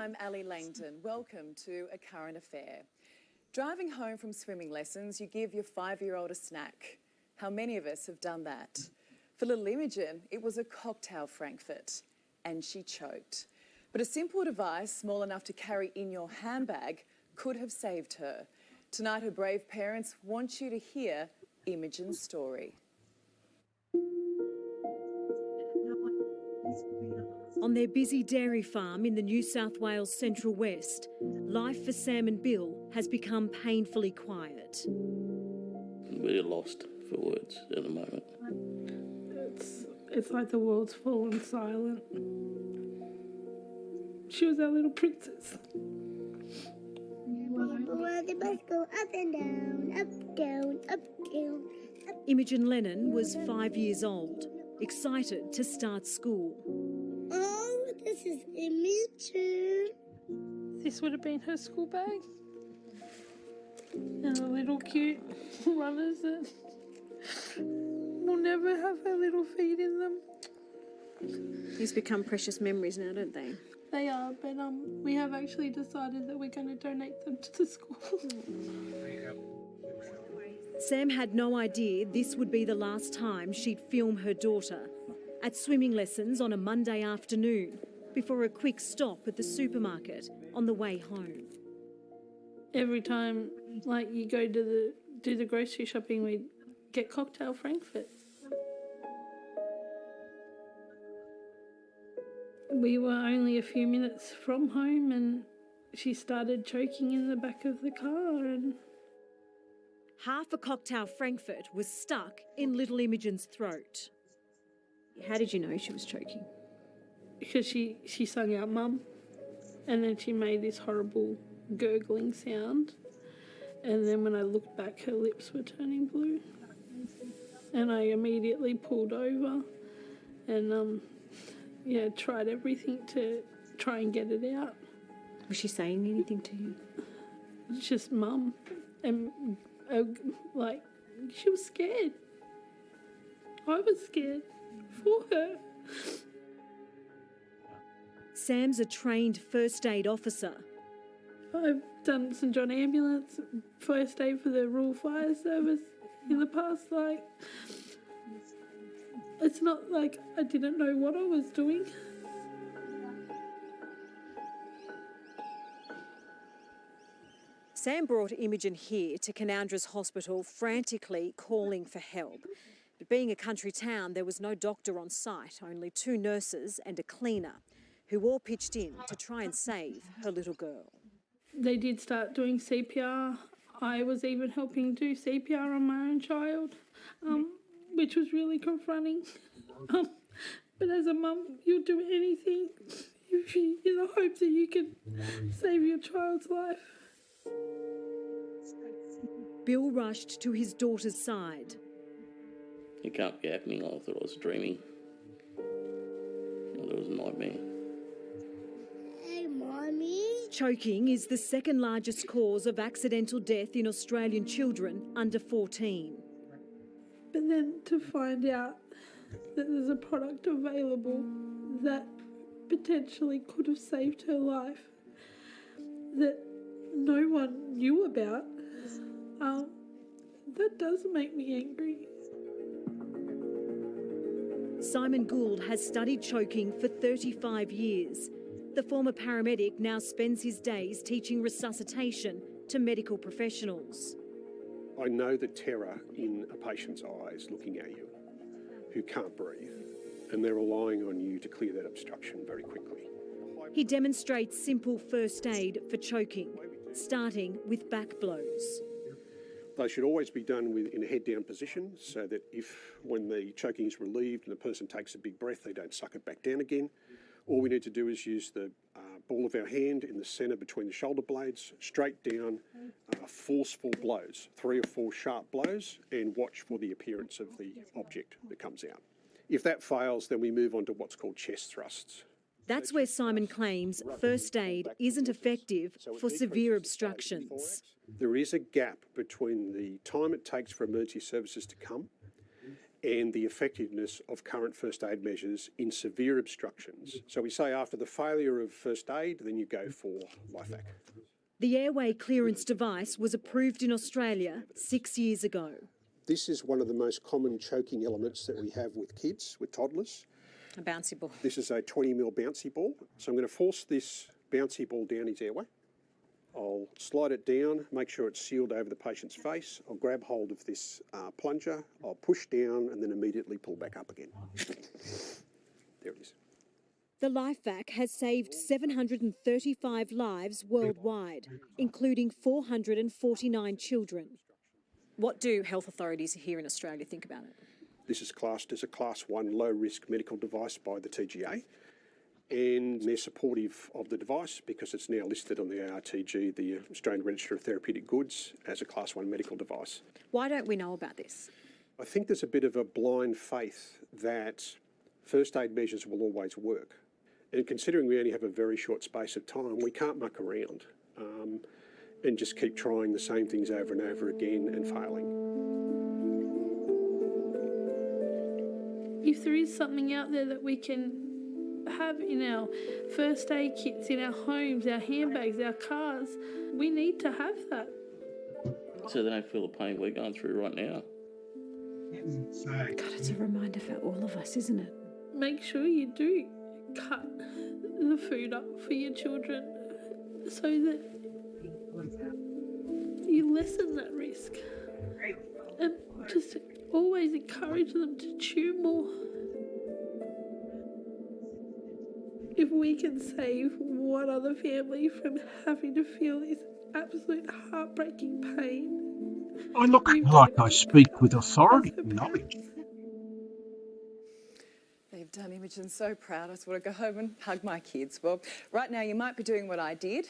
I'm Ali Langdon. Welcome to A Current Affair. Driving home from swimming lessons, you give your 5-year-old a snack. How many of us have done that? For little Imogen, it was a cocktail Frankfurt, and she choked. But a simple device small enough to carry in your handbag could have saved her. Tonight, her brave parents want you to hear Imogen's story. On their busy dairy farm in the New South Wales Central West, life for Sam and Bill has become painfully quiet. We're lost for words at the moment. It's like the world's fallen silent. She was our little princess. The bus go up and down, up, down, up, down. Up. Imogen Lennon was 5 years old, excited to start school. Oh, this is Imogen. This would have been her school bag. And the little cute runners that will never have her little feet in them. These become precious memories now, don't they? They are, but we have actually decided that we're going to donate them to the school. Sam had no idea this would be the last time she'd film her daughter at swimming lessons on a Monday afternoon before a quick stop at the supermarket on the way home. Every time, you go to do the grocery shopping, we get cocktail Frankfurt. We were only a few minutes from home and she started choking in the back of the car. And half a cocktail Frankfurt was stuck in little Imogen's throat. How did you know she was choking? Because she sung out "Mum," and then she made this horrible gurgling sound. And then when I looked back, her lips were turning blue. And I immediately pulled over and tried everything to try and get it out. Was she saying anything to you? Just "Mum," and she was scared. I was scared for her. Sam's a trained first aid officer. I've done St John Ambulance, first aid for the Rural Fire Service in the past. It's not like I didn't know what I was doing. Sam brought Imogen here to Canandra's hospital, frantically calling for help. But being a country town, there was no doctor on site, only 2 nurses and a cleaner, who all pitched in to try and save her little girl. They did start doing CPR. I was even helping do CPR on my own child, which was really confronting. But as a mum, you'll do anything in the hope that you can save your child's life. Bill rushed to his daughter's side. It can't be happening. I thought I was dreaming. I thought it was a nightmare. Hey, Mommy. Choking is the second largest cause of accidental death in Australian children under 14. But then to find out that there's a product available that potentially could have saved her life, that no one knew about, that does make me angry. Simon Gould has studied choking for 35 years. The former paramedic now spends his days teaching resuscitation to medical professionals. I know the terror in a patient's eyes looking at you who can't breathe, and they're relying on you to clear that obstruction very quickly. He demonstrates simple first aid for choking, starting with back blows. They should always be done in a head-down position so that when the choking is relieved and the person takes a big breath, they don't suck it back down again. All we need to do is use the ball of our hand in the centre between the shoulder blades, straight down, forceful blows, 3 or 4 sharp blows, and watch for the appearance of the object that comes out. If that fails, then we move on to what's called chest thrusts. That's where Simon claims first aid isn't effective for severe obstructions. There is a gap between the time it takes for emergency services to come and the effectiveness of current first aid measures in severe obstructions. So we say after the failure of first aid, then you go for LifeVac. The airway clearance device was approved in Australia 6 years ago. This is one of the most common choking elements that we have with kids, with toddlers. A bouncy ball. This is a 20mm bouncy ball. So I'm going to force this bouncy ball down his airway. I'll slide it down, make sure it's sealed over the patient's face. I'll grab hold of this plunger, I'll push down and then immediately pull back up again. There it is. The LifeVac has saved 735 lives worldwide, including 449 children. What do health authorities here in Australia think about it? This is classed as a Class 1 low-risk medical device by the TGA, and they're supportive of the device because it's now listed on the ARTG, the Australian Register of Therapeutic Goods, as a Class 1 medical device. Why don't we know about this? I think there's a bit of a blind faith that first aid measures will always work. And considering we only have a very short space of time, we can't muck around and just keep trying the same things over and over again and failing. If there is something out there that we can have in our first aid kits, in our homes, our handbags, our cars, we need to have that. So they don't feel the pain we're going through right now. God, it's a reminder for all of us, isn't it? Make sure you do cut the food up for your children so that you lessen that risk. And just always encourage them to chew more. If we can save one other family from having to feel this absolute heartbreaking pain. I look like I speak with authority and knowledge. They've done Imogen so proud. I just want to go home and hug my kids. Well, right now you might be doing what I did,